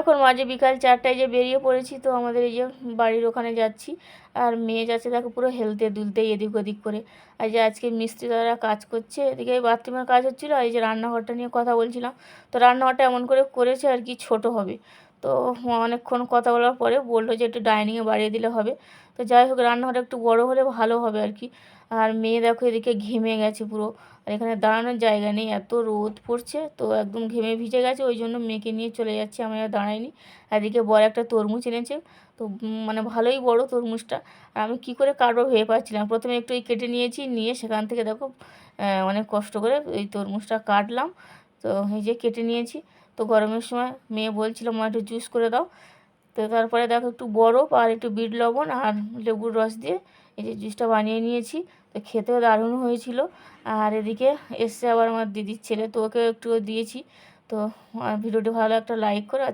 এখন মাঝে বিকাল 4টায় যে বেরিয়ে পড়েছি, তো আমাদের এই যে বাড়ির ওখানে যাচ্ছি। আর মেয়ে যাচ্ছে দেখো পুরো হেলতে দুলতে এদিক ওদিক করে। আর যে আজকে মিস্ত্রি দাদারা কাজ করছে, এদিকে বাথরুমের কাজ হচ্ছিলো, আর এই যে রান্নাঘরটা নিয়ে কথা বলছিলাম। তো রান্নাঘরটা এমন করে করেছে আর কি, ছোট হবে। তো অনেকক্ষণ কথা বলার পরে বললো যে একটু ডাইনিংয়ে বাড়িয়ে দিলে হবে। তো যাই হোক, রান্নাঘরটা একটু বড় হলে ভালো হবে আর কি। আর মেয়ে দেখো এদিকে ঘেমে গেছে পুরো, আর এখানে দাঁড়ানোর জায়গা নেই, এত রোদ পড়ছে, তো একদম ঘেমে ভিজে গেছে। ওই জন্য মেয়েকে নিয়ে চলে যাচ্ছি, আমি আর দাঁড়াইনি। এদিকে বড় একটা তরমুজ এনেছে, তো মানে ভালোই বড় তরমুজটা। আর আমি কী করে কাটবো ভেবে পাচ্ছিলাম। প্রথমে একটু কেটে নিয়েছি, নিয়ে সেখান থেকে দেখো অনেক কষ্ট করে এই তরমুজটা কাটলাম। তো এই যে কেটে নিয়েছি। তো গরমের সময় মেয়ে বলছিল মা একটু জুস করে দাও। তো তারপরে দেখো একটু বরফ আর একটু বিট লবণ আর লেবুর রস দিয়ে এই যে জুসটা বানিয়ে নিয়েছি। তো খেতেও দারুণ হয়েছিল। আর এদিকে এসছে আবার আমার দিদির ছেলে, তো ওকে একটু দিয়েছি। তো ভিডিওটি ভালো একটা লাইক করে আর